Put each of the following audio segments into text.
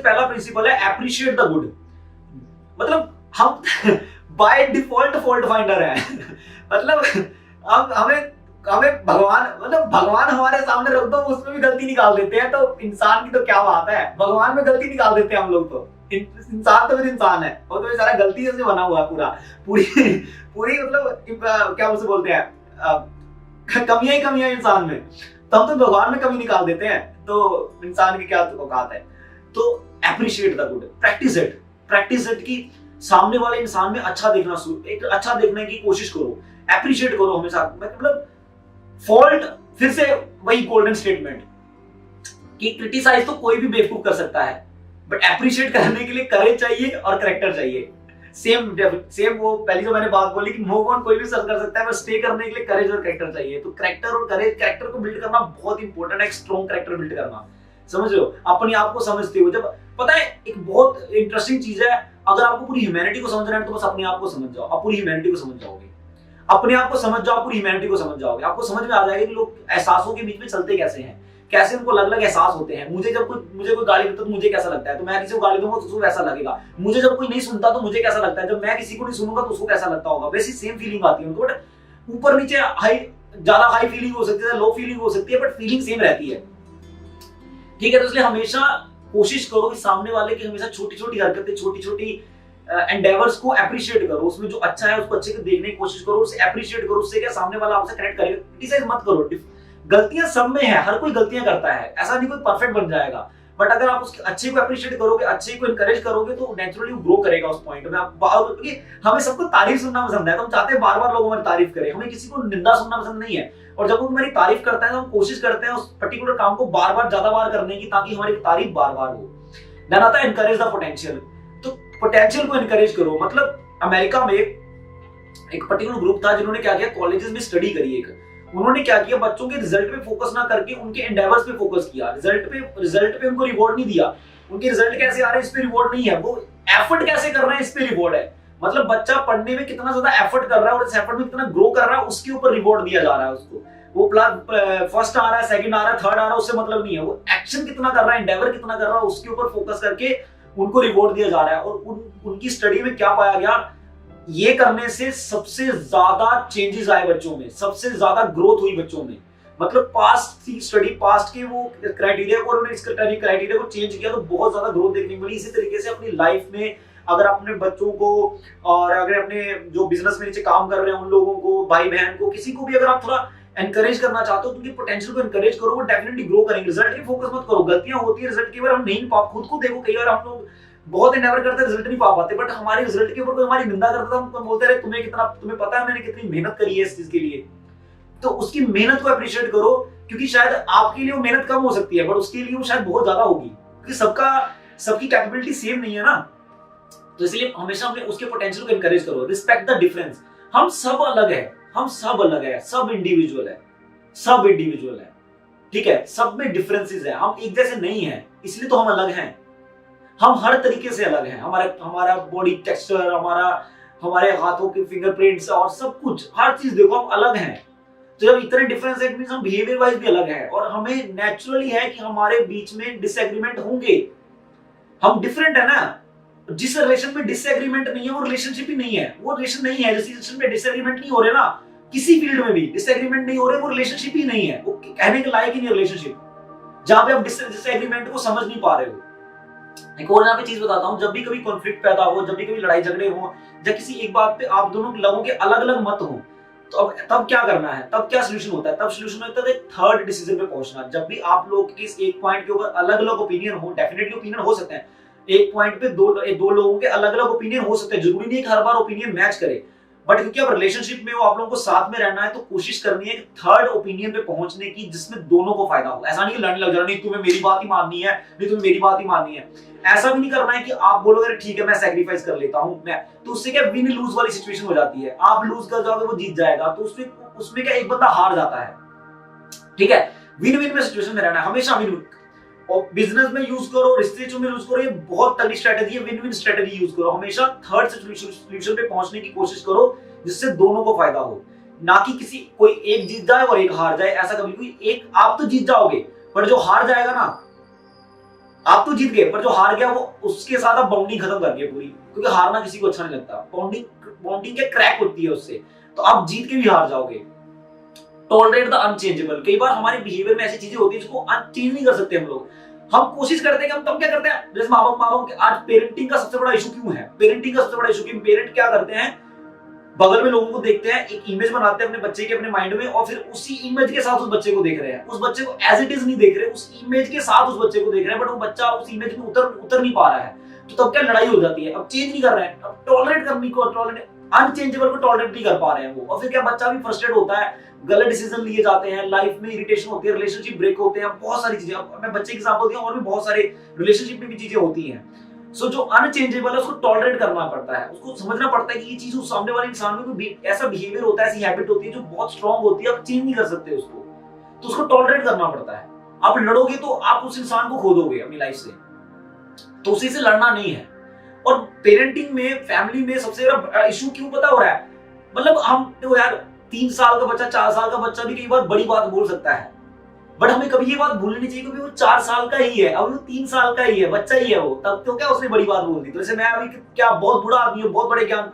पहला प्रिंसिपल है appreciate the good. मतलब हम बाय डिफॉल्ट फॉल्ट फाइंडर है। मतलब हम हमें हमें भगवान हमारे सामने रख दो, उसमें भी गलती निकाल देते हैं, तो इंसान की तो क्या बात है, भगवान में गलती निकाल देते हैं हम लोग। तो इंसान तो फिर इंसान है, वो तो बेचारा गलती से बना हुआ है पूरा, पूरी पूरी मतलब क्या उसे बोलते हैं, कमियां ही कमियां इंसान में, तो हम तो भगवान में कमी निकाल देते हैं, तो इंसान की क्या औकात है। तो appreciate the good, practice it की सामने वाले इंसान में अच्छा देखना, एक अच्छा देखने की कोशिश करो, अप्रिशिएट करो हमेशा। मतलब फॉल्ट, फिर से वही गोल्डन स्टेटमेंट कि क्रिटिसाइज तो कोई भी बेवकूफ कर सकता है, बट अप्रिशिएट करने के लिए करेज चाहिए और करेक्टर चाहिए। सेम वो पहली जो मैंने बात बोली कि मूव ऑन कोई भी सर कर सकता है, बस स्टे करने के लिए करेज और करेक्टर चाहिए। तो करेक्टर और करेज, करेक्टर को बिल्ड करना बहुत इंपॉर्टेंट है, एक स्ट्रॉन्ग करेक्टर बिल्ड करना, समझ रहे हो, अपने आप को समझते हो। जब पता है एक बहुत इंटरेस्टिंग चीज है, अगर आपको पूरी ह्यूमैनिटी को समझना है तो बस अपने आप को समझ जाओ, आप पूरी ह्यूमैनिटी को समझ जाओगे, अपने आप को समझ जाओ, पूरी ह्यूमैनिटी को समझ जाओगे, आपको समझ में आ जाएगा कि लोग एहसासों के बीच में चलते कैसे हैं, कैसे उनको अलग अलग एहसास होते हैं। मुझे कोई गाली देता तो मुझे कैसा लगता है, तो मैं किसी को गाली दूंगा तो उसको वैसा लगेगा। मुझे जब कोई नहीं सुनता तो मुझे कैसा लगता है, जब मैं किसी को नहीं सुनूंगा तो उसको कैसा लगता होगा। वैसी सेम फीलिंग आती है उनको, बट ऊपर नीचे ज्यादा हाई फीलिंग हो सकती है, लो फीलिंग हो सकती है, बट फीलिंग सेम रहती है। ठीक है, तो इसलिए हमेशा कोशिश करो कि सामने वाले की हमेशा छोटी छोटी हरकतें, छोटी छोटी एंडेवर्स को अप्रिशिएट करो, उसमें जो अच्छा है उसको अच्छे से देखने की कोशिश करो, उसे अप्रिशिएट करो, उससे क्या सामने वाला आपसे कनेक्ट करेगा। क्रिटिसाइज मत करो, गलतियां सब में है, हर कोई गलतियां करता है, ऐसा नहीं कोई परफेक्ट बन जाएगा, बट अगर आप उसके अच्छे को अप्रिशिएट करोगे, अच्छे को इनकरेज करोगे, तो नेचुरली ग्रो करेगा उस पॉइंट में। क्योंकि हमें सबको तारीफ सुनना पसंद है, तो हम चाहते हैं बार बार लोग हमारी तारीफ करें, हमें किसी को निंदा सुनना पसंद नहीं है। और जब वो हमारी तारीफ करता है तो हम कोशिश करते हैं उस पर्टिकुलर काम को बार बार ज्यादा बार करने की, ताकि हमारी तारीफ बार बार हो। देन आता है एनकरेज द पोटेंशियल। तो पोटेंशियल को एनकरेज करो। मतलब अमेरिका में एक पर्टिकुलर ग्रुप था जिन्होंने क्या किया, कॉलेजेस में स्टडी करी एक, उन्होंने क्या किया, बच्चों के रिजल्ट पे फोकस ना करके उनके एंडेवर्स पे फोकस किया। रिजल्ट पे उनको रिवॉर्ड नहीं दिया, उनके रिजल्ट कैसे आ रहे हैं इस पे रिवॉर्ड नहीं है, वो एफर्ट कैसे कर रहे हैं इस पे रिवॉर्ड है। मतलब बच्चा पढ़ने में कितना ज्यादा एफर्ट कर रहा है और इस एफर्ट में कितना ग्रो कर रहा है, उसके ऊपर रिवॉर्ड दिया जा रहा है उसको। वो फर्स्ट आ रहा है, सेकंड आ रहा है, थर्ड आ रहा है, उससे मतलब नहीं है, वो एक्शन कितना कर रहा है, एंडेवर कितना कर रहा है, उसके ऊपर फोकस करके उनको रिवॉर्ड दिया जा रहा है। और उनकी स्टडी में क्या पाया गया, ये करने से सबसे ज्यादा चेंजेस आए बच्चों में, सबसे ज्यादा ग्रोथ हुई बच्चों में। मतलब पास्ट स्टडी, पास्ट के वो क्राइटेरिया को, उन्होंने इस क्राइटेरिया को चेंज किया तो बहुत ज्यादा ग्रोथ देखने को मिली। इसी तरीके से अपनी लाइफ में अगर अपने बच्चों को और अगर अपने जो बिजनेस में नीचे काम कर रहे हैं उन लोगों को, भाई बहन को, किसी को भी अगर आप थोड़ा एनकरेज करना चाहते हो तो उनकी पोटेंशियल को एनकरेज करो, वो डेफिनेटली ग्रो करेंगे। रिजल्ट की फोकस मत करो, गलतियां होती है, रिजल्ट की बार हम नहीं पा, खुद को देखो, कई बार हम लोग बहुत एंडेवर करते हैं, रिजल्ट नहीं पा पाते, बट हमारे रिजल्ट के ऊपर कोई हमारी निंदा करता था, हम बोलते रहे तुम्हें पता है मैंने कितनी मेहनत करी है इस चीज के लिए। तो उसकी मेहनत को अप्रिशिएट करो, क्योंकि शायद आपके लिए वो मेहनत कम हो सकती है, बट उसके लिए वो शायद बहुत ज्यादा होगी, क्योंकि सबकी कैपेबिलिटी सेम नहीं है ना। तो इसलिए हमेशा अपने उसके पोटेंशियल को एनकरेज करो। Respect the difference. हम सब अलग है, सब इंडिविजुअल है, ठीक है, सब में डिफरेंसेस है, हम एक जैसे नहीं है, इसलिए तो हम अलग हैं। हम हर तरीके से अलग हैं, हमारा बॉडी टेक्सचर, हमारे हाथों के फिंगरप्रिंट्स और सब कुछ, हर चीज देखो हम अलग हैं। तो जब इतने डिफरेंस है, मींस हम बिहेवियर वाइज भी अलग हैं, और हमें नेचुरली है कि हमारे बीच में डिसएग्रीमेंट होंगे। हम डिफरेंट है ना, जिस रिलेशन में डिसएग्रीमेंट नहीं है वो रिलेशनशिप ही नहीं है, वो रिलेशन नहीं है। जिस रिलेशन में डिसएग्रीमेंट नहीं हो रहे ना, किसी फील्ड में भी डिसएग्रीमेंट नहीं हो रहे, वो रिलेशनशिप ही नहीं है, वो कहने के लायक ही नहीं रिलेशनशिप, जहां पे आप डिसएग्रीमेंट को समझ नहीं पा रहे हो। एक और यहाँ पे चीज बताता हूँ, जब भी कभी कॉन्फ्लिक्ट पैदा हो, जब भी कभी लड़ाई झगड़े हो, जब किसी एक बात पे आप दोनों लोगों के अलग अलग मत हो, तो अब तब क्या करना है, तब क्या सोल्यूशन होता है, तब सोल्यूशन होता है थर्ड डिसीजन पे पहुंचना। जब भी आप लोग किस एक पॉइंट के ऊपर अलग अलग ओपिनियन हो, डेफिनेटली ओपिनियन हो सकते हैं, एक पॉइंट पे दो लोगों के अलग अलग ओपिनियन हो सकते हैं, जरूरी नहीं कि हर बार ओपिनियन मैच करे, बट क्योंकि आप रिलेशनशिप में हो, आप लोगों को साथ में रहना है, तो कोशिश करनी है थर्ड ओपिनियन पे पहुंचने की, जिसमें दोनों को फायदा हो। ऐसा नहीं कि लड़ने लग जाना, नहीं तुम्हें मेरी बात ही माननी है, नहीं तुम्हें मेरी बात ही माननी है, ऐसा भी नहीं करना है कि आप बोलोगे ठीक है मैं सैक्रिफाइस कर लेता हूं मैं, तो उससे क्या विन लूज वाली सिचुएशन हो जाती है, आप लूज कर जाओगे वो जीत जाएगा, तो उसमें क्या एक बंदा हार जाता है। ठीक है, विन विन में सिचुएशन में रहना है हमेशा, विन। और बिजनेस में यूज करो, रिश्ते में यूज करो, ये बहुत तगड़ी स्ट्रेटेजी है, विन विन स्ट्रेटेजी यूज करो। हमेशा थर्ड सोल्यूशन पे पहुंचने की कोशिश करो, जिससे दोनों को फायदा हो, ना कि कोई एक जीत जाए और एक हार जाए। ऐसा कभी कोई एक, आप तो जीत जाओगे, पर जो हार जाएगा ना, आप तो जीत गए, पर जो हार गया वो उसके साथ आप बाउंडिंग खत्म कर गए पूरी, क्योंकि हारना किसी को अच्छा नहीं लगता। बाउंडिंग बाउंडिंग क्या क्रैक होती है उससे, तो आप जीत के भी हार जाओगे। Tolerate the unchangeable. कई बार हमारे बिहेवियर में ऐसी चीजें होती है जिसको चेंज नहीं कर सकते हम लोग। हम कोशिश करते हैं कि हम क्या करते हैं, जैसे माँ बाप के आज पेरेंटिंग का सबसे बड़ा इशू क्यों है, पेरेंटिंग का सबसे बड़ा इशू क्यों, पेरेंट क्या करते हैं, बगल में लोगों को देखते हैं, एक इमेज बनाते हैं अपने बच्चे के अपने माइंड में, और फिर उसी इमेज के साथ उस बच्चे को देख रहे हैं। उस बच्चे को एज इट इज नहीं देख रहे, उस इमेज के साथ उस बच्चे को देख रहे हैं, बट वो बच्चा उस इमेज में उतर नहीं पा रहा है। तो तब क्या लड़ाई हो जाती है, अब चेंज नहीं कर रहे हैं, अब टॉलरेट करने को, टॉलरेट अनचेंजेबल को टॉलरेट नहीं कर पा रहे हैं वो, और फिर क्या बच्चा भी फ्रस्ट्रेट होता है, गलत डिसीजन लिए जाते हैं, लाइफ में इरिटेशन होती है, रिलेशनशिप ब्रेक होते हैं, बहुत सारी चीजें। अब मैं बच्चे की एग्जांपल दिया, और भी बहुत सारे रिलेशनशिप में भी चीजें होती हैं। सो जो अनचेंजेबल है उसको टॉलरेट करना पड़ता है, उसको समझना पड़ता है कि ये चीज उस सामने वाले इंसान में कोई ऐसा बिहेवियर होता है, ऐसी हैबिट होती है जो बहुत स्ट्रांग होती है, आप चेंज नहीं कर सकते उसको, तो उसको टॉलरेट करना पड़ता है। आप लड़ोगे तो आप उस इंसान को खो दोगे अपनी लाइफ से, तो उसी से लड़ना नहीं है। और पेरेंटिंग में, फैमिली में सबसे बड़ा इशू क्यों पता हो रहा है, मतलब हम तो यार 3 साल का बच्चा, 4 साल का बच्चा भी कई बार बड़ी बात बोल सकता है, बट हमें कभी ये बात भूलनी नहीं चाहिए, क्योंकि वो 4 साल का ही है, अब वो 3 साल का ही है, बच्चा ही है वो, तब तो क्या उसने बड़ी बात बोल दी। तो जैसे मैं अभी क्या बहुत बड़ा आदमी हूँ, बहुत बड़े ज्ञान,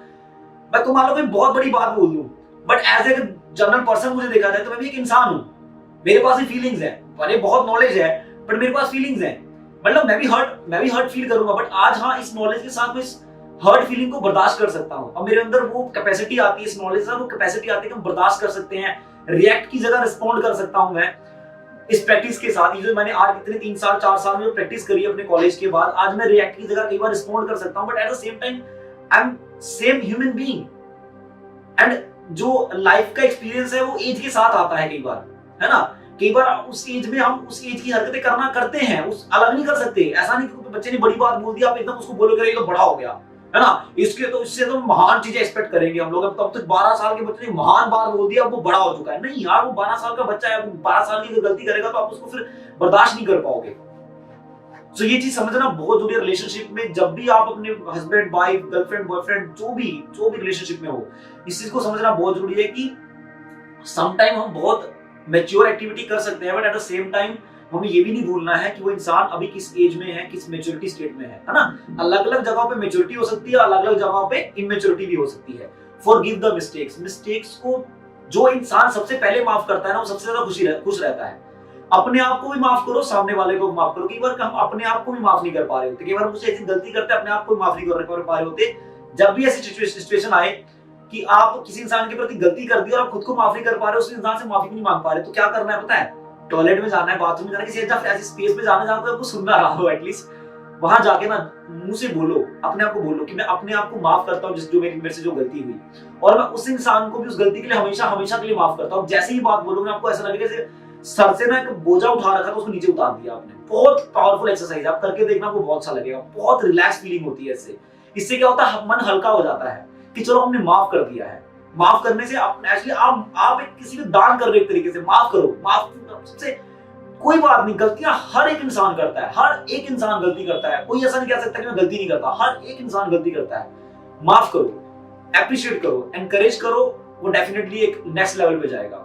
मैं तो मान लो कोई बहुत बड़ी बात बोल दूं, but as a general person मुझे देखा जाए तो मैं भी एक इंसान हूँ, मेरे पास भी फीलिंग्स है, भले बहुत नॉलेज है बट मेरे पास फीलिंग्स है, मतलब मैं भी हर्ट फील करूंगा, बट आज हाँ इस नॉलेज के साथ मैं इस हर्ट फीलिंग को बर्दाश्त कर सकता हूँ। अब मेरे अंदर वो कैपेसिटी आती है, इस नॉलेज से वो कैपेसिटी आती है कि हम बर्दाश्त कर सकते हैं, रिएक्ट की जगह रिस्पॉन्ड कर सकता हूँ मैं इस प्रैक्टिस के साथ। जो मैंने आज इतने 3 साल 4 साल में प्रैक्टिस करी है अपने कॉलेज के बाद, आज मैं रिएक्ट की जगह कई बार रिस्पॉन्ड कर सकता हूँ, but at the same time I am same human being. And जो लाइफ का एक्सपीरियंस है वो एज के साथ आता है कई बार, है ना, कई बार उस एज में हम उस एज की हरकतें करते हैं, उस अलग नहीं कर सकते। ऐसा नहीं कि बच्चे ने बड़ी बात बोल दी आप एकदम उसको बोलोगे ये तो बड़ा हो गया, है ना, इससे तो महान चीजें एक्सपेक्ट करेंगे हम लोग। तब तक 12 साल के बच्चे ने महान बात बोल दिया, अब वो बड़ा हो चुका है, नहीं यार, वो 12 साल का बच्चा है, 12 साल की गलती करेगा तो आप उसको फिर बर्दाश्त नहीं कर पाओगे। तो ये चीज समझना बहुत जरूरी है रिलेशनशिप में। जब भी आप अपने हस्बैंड, वाइफ, गर्लफ्रेंड, बॉयफ्रेंड, जो भी रिलेशनशिप में हो, इस चीज को समझना बहुत जरूरी है कि समटाइम हम बहुत मैच्योर एक्टिविटी कर सकते हैं, but at the same time हमें ये भी नहीं भूलना है कि वो इंसान अभी किस एज में है, किस मेच्योरिटी स्टेट में है ना। अलग अलग जगहों पे मेच्योरिटी हो सकती है, अलग अलग जगहों पे इमेच्योरिटी भी हो सकती है। फॉरगिव द मिस्टेक्स को जो इंसान सबसे पहले माफ करता है ना, वो सबसे ज्यादा खुश रहता है। अपने आप को भी माफ करो, सामने वाले को भी माफ करो। कई बार हम अपने आप को भी माफ नहीं कर पा रहे होते, कई बार मुझसे ऐसी गलती करते अपने आप को भी माफ नहीं कर पा रहे होते। जब भी ऐसी सिचुएशन आए कि आप किसी इंसान के प्रति गलती कर दी और आप खुद को माफ नहीं कर पा रहे, उस इंसान से माफी भी नहीं मांग पा रहे, तो क्या करना है पता है, टॉयलेट में जाना है, बाथरूम में जाना है, किसी ऐसी स्पेस में जाना जहां पे आपको सुनना रहा हो, एटलीस्ट वहां जाके ना मुंह से बोलो, अपने आप को बोलो कि मैं अपने आप को माफ करता हूँ जो मेरे से जो गलती हुई, और मैं उस इंसान को भी उस गलती के लिए हमेशा के लिए माफ करता हूँ। जैसे ही बात बोलोगे आपको ऐसा लगेगा जैसे सर से ना एक बोझा उठा रखा था, उसको नीचे उतार दिया आपने। बहुत पावरफुल एक्सरसाइज, आप करके देखना, आपको बहुत अच्छा लगेगा, बहुत रिलैक्स फीलिंग होती है इससे क्या होता है, मन हल्का हो जाता है कि चलो हमने माफ कर दिया है। माफ करने से आप एक किसी को दान कर रहे एक तरीके से, माफ करो। माफ सबसे कोई बात नहीं, गलतियां हर एक इंसान करता है, हर एक इंसान गलती करता है, कोई ऐसा नहीं कह सकता कि मैं गलती नहीं करता, हर एक इंसान गलती करता है। माफ करो, एप्रिशिएट करो, एनकरेज करो, वो डेफिनेटली एक नेक्स्ट लेवल पे जाएगा।